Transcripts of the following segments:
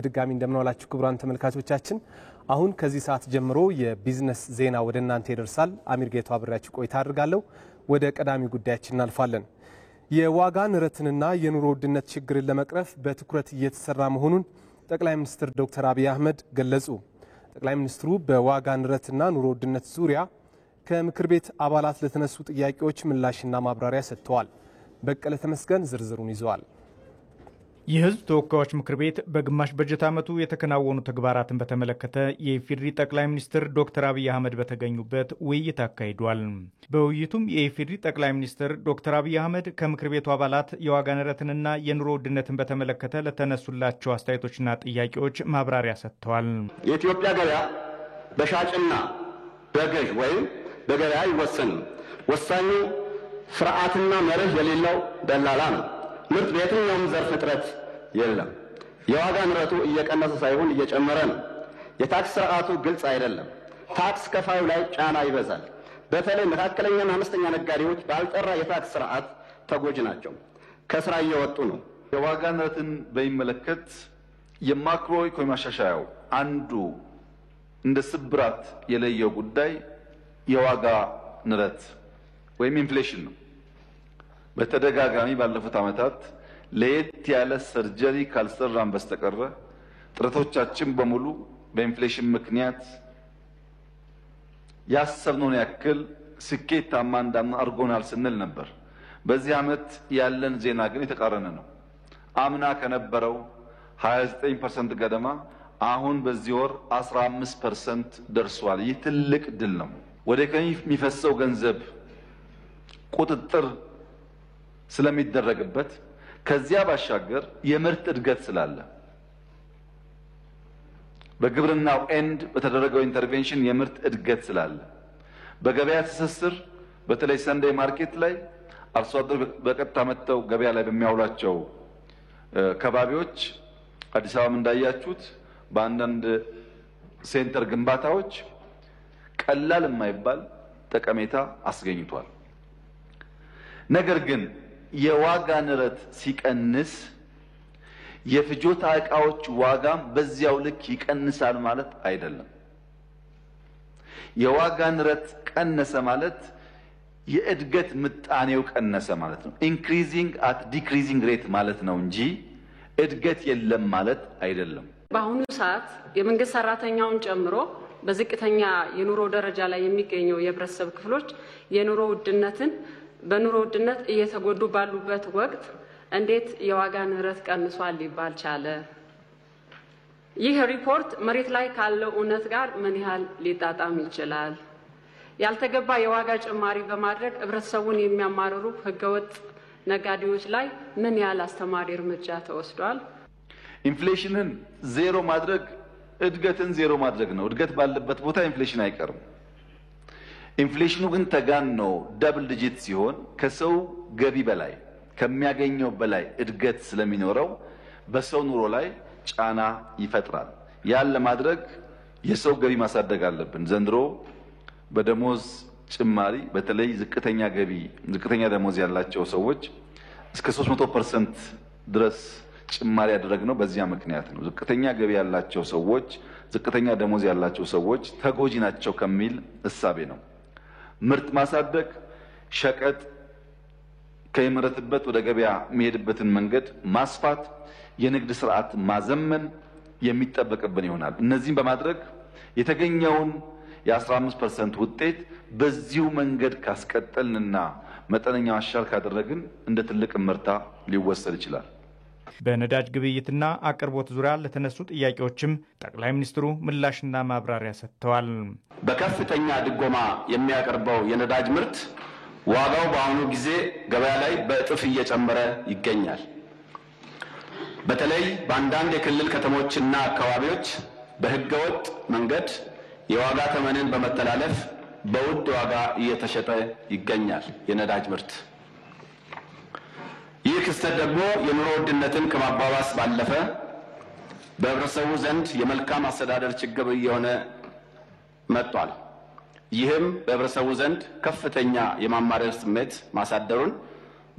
በድጋሚ እንደምናውላችሁ ክቡራን ተመልካቾቻችን አሁን ከዚህ ሰዓት ጀምሮ የቢዝነስ ዜና ወደ እናንተ ይደርሳል። አሚር ጌቱ አብራችሁ ቆይታ አድርጋለሁ። ወደ ቀዳሚ ጉዳያችን እናልፋለን። የዋጋ ንረትንና የኑሮ ውድነት ችግርን ለመቅረፍ በትኩረት እየተሰራ መሆኑን ጠቅላይ ሚኒስትር ዶክተር አብይ አህመድ ገለጹ። ጠቅላይ ሚኒስትሩ በዋጋ ንረትና ኑሮ ውድነት ዙሪያ ከምክር ቤት አባላት ለተነሱ ጥያቄዎች ምላሽና ማብራሪያ ሰጥተዋል። በቀለ ተመስገን ዝርዝሩን ይዟል። የህዝብ ተወካዮች ምክር ቤት በግማሽ በጀት ዓመቱ የተከናወኑ ተግባራትን በተመለከተ የኢፌዴሪ ጠቅላይ ሚኒስትር ዶክተር አብይ አህመድ በተገኙበት ውይይት አካሂዷል። በውይይቱም የኢፌዴሪ ጠቅላይ ሚኒስትር ዶክተር አብይ አህመድ ከምክር ቤቱ አባላት የዋጋ ንረትንና የኑሮ ውድነትን በተመለከተ ለተነሱላቸው አስተያየቶችና ጥያቄዎች ማብራሪያ ሰጥተዋል። የኢትዮጵያ ገበያ በሻጭና በገዥ ወይም በገበያ አይወሰንም። ወሳኙ ስርዓትና መርህ የሌለው ደላላ ነው። ምርት በየትኛውም ዘርፍ እጥረት የለም። የዋጋ ንረቱ እየቀነሰ ሳይሆን እየጨመረ ነው። የታክስ ስርዓቱ ግልጽ አይደለም። ታክስ ከፋዩ ላይ ጫና ይበዛል። በተለይ መካከለኛና አነስተኛ ነጋዴዎች ባልጠራ የታክስ ስርዓት ተጎጂ ናቸው። ከስራ እየወጡ ነው። የዋጋ ንረትን በሚመለከት የማክሮ ኢኮኖሚ ማሻሻያው አንዱ እንደ ስብራት የለየው ጉዳይ የዋጋ ንረት ወይም ኢንፍሌሽን ነው። በተደጋጋሚ ባለፉት ዓመታት ለየት ያለ ሰርጀሪ ካልሰራን በስተቀር ጥረቶቻችን በሙሉ በኢንፍሌሽን ምክንያት ያሰብነውን ያክል ስኬታማ እንዳንሆን አድርጎናል ስንል ነበር። በዚህ ዓመት ያለን ዜና ግን የተቃረነ ነው። አምና ከነበረው 29% ገደማ አሁን በዚህ ወር 15% ደርሷል። ይህ ትልቅ ድል ነው። ወደ ኢኮኖሚ የሚፈሰው ገንዘብ ቁጥጥር ስለሚደረግበት ከዚያ ባሻገር የምርት እድገት ስላለ በግብርናው ኤንድ በተደረገው ኢንተርቬንሽን የምርት እድገት ስላለ በገበያ ትስስር በተለይ ሰንደይ ማርኬት ላይ አርሶ አደር በቀጥታ መጥተው ገበያ ላይ በሚያውላቸው ከባቢዎች አዲስ አበባም እንዳያችሁት በአንዳንድ ሴንተር ግንባታዎች ቀላል የማይባል ጠቀሜታ አስገኝቷል። ነገር ግን የዋጋ ንረት ሲቀንስ የፍጆታ ዕቃዎች ዋጋም በዚያው ልክ ይቀንሳል ማለት አይደለም። የዋጋ ንረት ቀነሰ ማለት የእድገት ምጣኔው ቀነሰ ማለት ነው። ኢንክሪዚንግ አት ዲክሪዚንግ ሬት ማለት ነው እንጂ እድገት የለም ማለት አይደለም። በአሁኑ ሰዓት የመንግስት ሰራተኛውን ጨምሮ በዝቅተኛ የኑሮ ደረጃ ላይ የሚገኙ የህብረተሰብ ክፍሎች በኑሮ ውድነት እየተጎዱ ባሉበት ወቅት እንዴት የዋጋ ንረት ቀንሷል ሊባል ቻለ? ይህ ሪፖርት መሬት ላይ ካለው እውነት ጋር ምን ያህል ሊጣጣም ይችላል? ያልተገባ የዋጋ ጭማሪ በማድረግ ህብረተሰቡን የሚያማርሩ ህገወጥ ነጋዴዎች ላይ ምን ያህል አስተማሪ እርምጃ ተወስዷል? ኢንፍሌሽንን ዜሮ ማድረግ እድገትን ዜሮ ማድረግ ነው። እድገት ባለበት ቦታ ኢንፍሌሽን አይቀርም። ኢንፍሌሽኑ ግን ተጋኖ ደብል ዲጂት ሲሆን ከሰው ገቢ በላይ ከሚያገኘው በላይ እድገት ስለሚኖረው በሰው ኑሮ ላይ ጫና ይፈጥራል። ያን ለማድረግ የሰው ገቢ ማሳደግ አለብን። ዘንድሮ በደሞዝ ጭማሪ በተለይ ዝቅተኛ ደሞዝ ያላቸው ሰዎች እስከ 300% ድረስ ጭማሪ ያደረግነው በዚያ ምክንያት ነው። ዝቅተኛ ገቢ ያላቸው ሰዎች ዝቅተኛ ደሞዝ ያላቸው ሰዎች ተጎጂ ናቸው ከሚል እሳቤ ነው። ምርት ማሳደግ ሸቀጥ ከመረተበት ወደ ገበያ የሚሄድበትን መንገድ ማስፋት የንግድ ስርዓት ማዘመን የሚጠበቅብን ይሆናል። እነዚህን በማድረግ የተገኘውን የ15% ውጤት በዚሁ መንገድ ካስቀጠልንና መጠነኛ ማሻሻል ካደረግን እንደ ትልቅ ምርታ ሊወሰድ ይችላል። በነዳጅ ግብይትና አቅርቦት ዙሪያ ለተነሱ ጥያቄዎችም ጠቅላይ ሚኒስትሩ ምላሽና ማብራሪያ ሰጥተዋል። በከፍተኛ ድጎማ የሚያቀርበው የነዳጅ ምርት ዋጋው በአሁኑ ጊዜ ገበያ ላይ በእጥፍ እየጨመረ ይገኛል። በተለይ በአንዳንድ የክልል ከተሞችና አካባቢዎች በህገወጥ መንገድ የዋጋ ተመንን በመተላለፍ በውድ ዋጋ እየተሸጠ ይገኛል የነዳጅ ምርት። ይህ ክስተት ደግሞ የኑሮ ውድነትን ከማባባስ ባለፈ በህብረተሰቡ ዘንድ የመልካም አስተዳደር ችግር እየሆነ መጥቷል። ይህም በህብረተሰቡ ዘንድ ከፍተኛ የማማረር ስሜት ማሳደሩን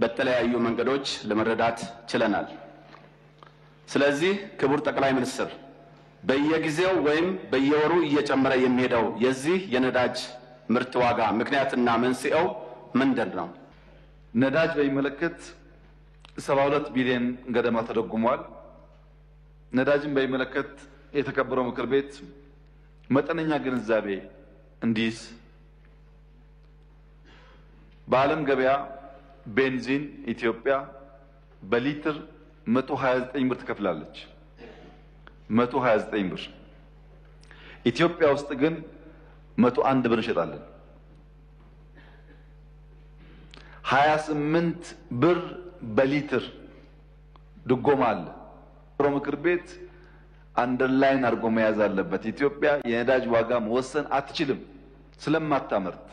በተለያዩ መንገዶች ለመረዳት ችለናል። ስለዚህ ክቡር ጠቅላይ ሚኒስትር በየጊዜው ወይም በየወሩ እየጨመረ የሚሄደው የዚህ የነዳጅ ምርት ዋጋ ምክንያትና መንስኤው ምንድነው? ነዳጅ በሚመለከት 72 ቢሊዮን ገደማ ተደጉሟል። ነዳጅን በሚመለከት የተከበረው ምክር ቤት መጠነኛ ግንዛቤ እንዲይዝ በዓለም ገበያ ቤንዚን ኢትዮጵያ በሊትር 129 ብር ትከፍላለች። 129 ብር። ኢትዮጵያ ውስጥ ግን 101 ብር እንሸጣለን። 28 ብር በሊትር ድጎማ አለ። ምክር ቤት አንደርላይን አድርጎ መያዝ አለበት። ኢትዮጵያ የነዳጅ ዋጋ መወሰን አትችልም ስለማታመርት።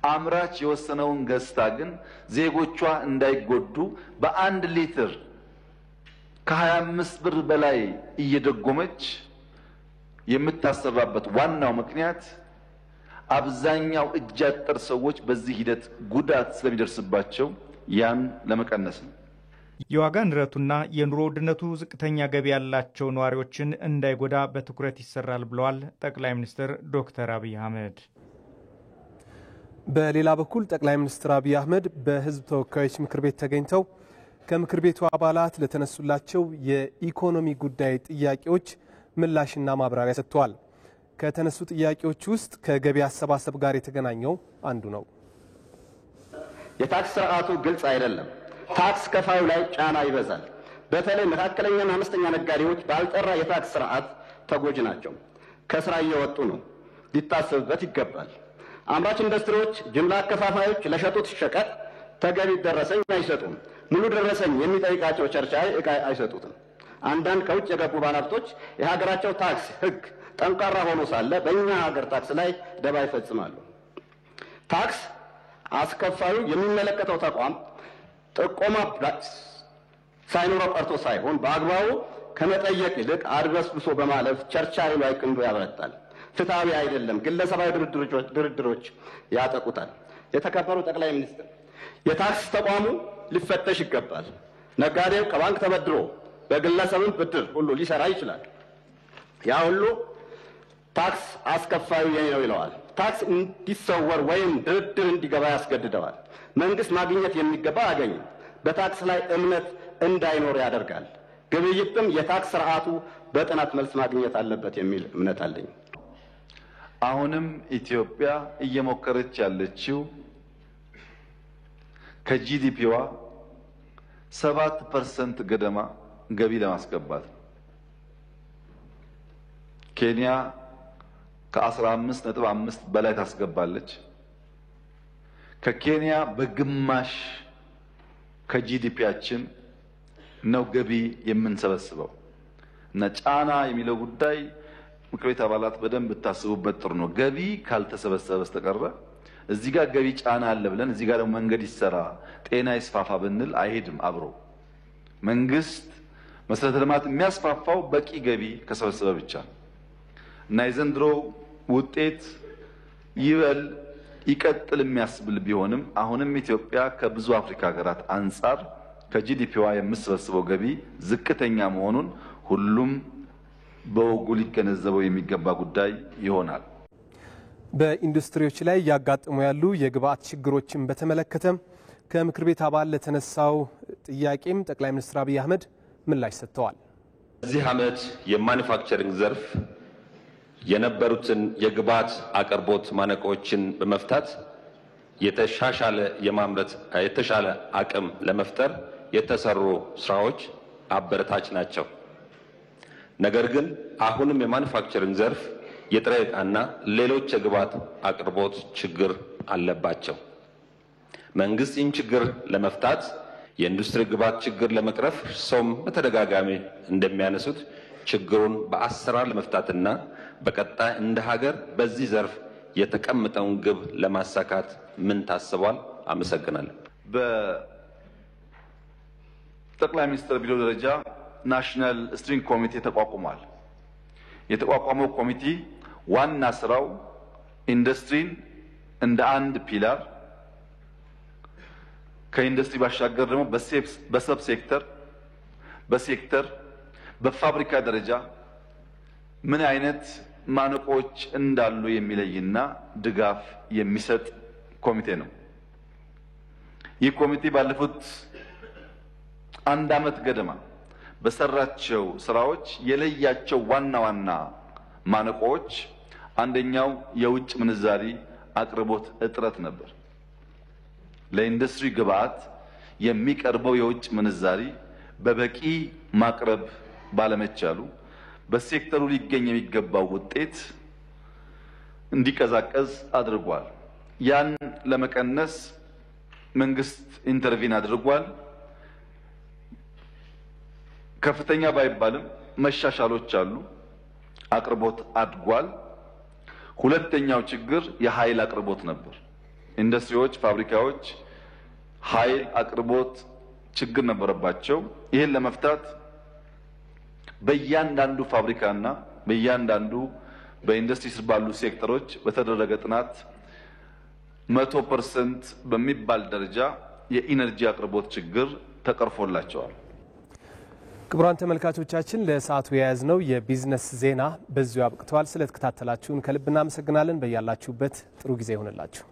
አምራች የወሰነውን ገዝታ ግን ዜጎቿ እንዳይጎዱ በአንድ ሊትር ከ25 ብር በላይ እየደጎመች የምታሰራበት ዋናው ምክንያት አብዛኛው እጅ አጠር ሰዎች በዚህ ሂደት ጉዳት ስለሚደርስባቸው ያን ለመቀነስ ነው። የዋጋ ንረቱና የኑሮ ውድነቱ ዝቅተኛ ገቢ ያላቸው ነዋሪዎችን እንዳይጎዳ በትኩረት ይሰራል ብለዋል ጠቅላይ ሚኒስትር ዶክተር አብይ አህመድ። በሌላ በኩል ጠቅላይ ሚኒስትር አብይ አህመድ በሕዝብ ተወካዮች ምክር ቤት ተገኝተው ከምክር ቤቱ አባላት ለተነሱላቸው የኢኮኖሚ ጉዳይ ጥያቄዎች ምላሽና ማብራሪያ ሰጥተዋል። ከተነሱ ጥያቄዎች ውስጥ ከገቢ አሰባሰብ ጋር የተገናኘው አንዱ ነው። የታክስ ስርዓቱ ግልጽ አይደለም። ታክስ ከፋዩ ላይ ጫና ይበዛል። በተለይ መካከለኛና አነስተኛ ነጋዴዎች ባልጠራ የታክስ ስርዓት ተጎጂ ናቸው። ከስራ እየወጡ ነው። ሊታሰብበት ይገባል። አምራች ኢንዱስትሪዎች፣ ጅምላ አከፋፋዮች ለሸጡት ሸቀጥ ተገቢ ደረሰኝ አይሰጡም። ሙሉ ደረሰኝ የሚጠይቃቸው ቸርቻሪ ዕቃ አይሰጡትም። አንዳንድ ከውጭ የገቡ ባለሀብቶች የሀገራቸው ታክስ ሕግ ጠንካራ ሆኖ ሳለ በእኛ ሀገር ታክስ ላይ ደባ ይፈጽማሉ። ታክስ አስከፋዩ የሚመለከተው ተቋም ጥቆማ ሳይኖረው ቀርቶ ሳይሆን በአግባቡ ከመጠየቅ ይልቅ አድበስብሶ በማለፍ ቸርቻሪ ላይ ክንዱ ያበረታል። ፍትሃዊ አይደለም። ግለሰባዊ ድርድሮች ያጠቁታል። የተከበሩ ጠቅላይ ሚኒስትር፣ የታክስ ተቋሙ ሊፈተሽ ይገባል። ነጋዴው ከባንክ ተበድሮ በግለሰብም ብድር ሁሉ ሊሰራ ይችላል። ያ ሁሉ ታክስ አስከፋዩ የኔ ነው ይለዋል። ታክስ እንዲሰወር ወይም ድርድር እንዲገባ ያስገድደዋል። መንግስት ማግኘት የሚገባ አያገኝም። በታክስ ላይ እምነት እንዳይኖር ያደርጋል። ግብይትም የታክስ ስርዓቱ በጥናት መልስ ማግኘት አለበት የሚል እምነት አለኝ። አሁንም ኢትዮጵያ እየሞከረች ያለችው ከጂዲፒዋ 7% ገደማ ገቢ ለማስገባት ነው። ኬንያ ከ15.5 በላይ ታስገባለች። ከኬንያ በግማሽ ከጂዲፒያችን ነው ገቢ የምንሰበስበው እና ጫና የሚለው ጉዳይ ምክር ቤት አባላት በደንብ ታስቡበት ጥሩ ነው። ገቢ ካልተሰበሰበ በስተቀር እዚህ ጋር ገቢ ጫና አለ ብለን እዚህ ጋር ደግሞ መንገድ ይሰራ፣ ጤና ይስፋፋ ብንል አይሄድም አብሮ። መንግስት መሰረተ ልማት የሚያስፋፋው በቂ ገቢ ከሰበሰበ ብቻ ነው እና የዘንድሮ ውጤት ይበል ይቀጥል የሚያስብል ቢሆንም አሁንም ኢትዮጵያ ከብዙ አፍሪካ ሀገራት አንጻር ከጂዲፒዋ የምትሰበስበው ገቢ ዝቅተኛ መሆኑን ሁሉም በወጉ ሊገነዘበው የሚገባ ጉዳይ ይሆናል። በኢንዱስትሪዎች ላይ ያጋጥሙ ያሉ የግብአት ችግሮችን በተመለከተ ከምክር ቤት አባል ለተነሳው ጥያቄም ጠቅላይ ሚኒስትር አብይ አህመድ ምላሽ ሰጥተዋል። በዚህ ዓመት የማኑፋክቸሪንግ ዘርፍ የነበሩትን የግብአት አቅርቦት ማነቆችን በመፍታት የተሻሻለ የማምረት የተሻለ አቅም ለመፍጠር የተሰሩ ስራዎች አበረታች ናቸው። ነገር ግን አሁንም የማኑፋክቸሪንግ ዘርፍ የጥሬ ዕቃና ሌሎች የግብአት አቅርቦት ችግር አለባቸው። መንግስት ይህን ችግር ለመፍታት የኢንዱስትሪ ግብአት ችግር ለመቅረፍ ሰውም በተደጋጋሚ እንደሚያነሱት ችግሩን በአሰራር ለመፍታትና በቀጣይ እንደ ሀገር በዚህ ዘርፍ የተቀመጠውን ግብ ለማሳካት ምን ታስቧል? አመሰግናለሁ። በጠቅላይ ሚኒስትር ቢሮ ደረጃ ናሽናል ስትሪንግ ኮሚቴ ተቋቁሟል። የተቋቋመው ኮሚቴ ዋና ስራው ኢንዱስትሪን እንደ አንድ ፒላር ከኢንዱስትሪ ባሻገር ደግሞ በሰብ ሴክተር በፋብሪካ ደረጃ ምን አይነት ማነቆች እንዳሉ የሚለይና ድጋፍ የሚሰጥ ኮሚቴ ነው። ይህ ኮሚቴ ባለፉት 1 ዓመት ገደማ በሰራቸው ስራዎች የለያቸው ዋና ዋና ማነቆች አንደኛው የውጭ ምንዛሪ አቅርቦት እጥረት ነበር። ለኢንዱስትሪ ግብዓት የሚቀርበው የውጭ ምንዛሪ በበቂ ማቅረብ ባለመቻሉ በሴክተሩ ሊገኝ የሚገባው ውጤት እንዲቀዛቀዝ አድርጓል። ያን ለመቀነስ መንግስት ኢንተርቪን አድርጓል። ከፍተኛ ባይባልም መሻሻሎች አሉ። አቅርቦት አድጓል። ሁለተኛው ችግር የኃይል አቅርቦት ነበር። ኢንዱስትሪዎች፣ ፋብሪካዎች ኃይል አቅርቦት ችግር ነበረባቸው። ይህን ለመፍታት በእያንዳንዱ ፋብሪካና በእያንዳንዱ በኢንዱስትሪ ስር ባሉ ሴክተሮች በተደረገ ጥናት 100% በሚባል ደረጃ የኢነርጂ አቅርቦት ችግር ተቀርፎላቸዋል። ክቡራን ተመልካቾቻችን ለሰዓቱ የያዝነው የቢዝነስ ዜና በዚሁ አብቅቷል። ስለተከታተላችሁን ከልብ እናመሰግናለን። በያላችሁበት ጥሩ ጊዜ ይሁንላችሁ።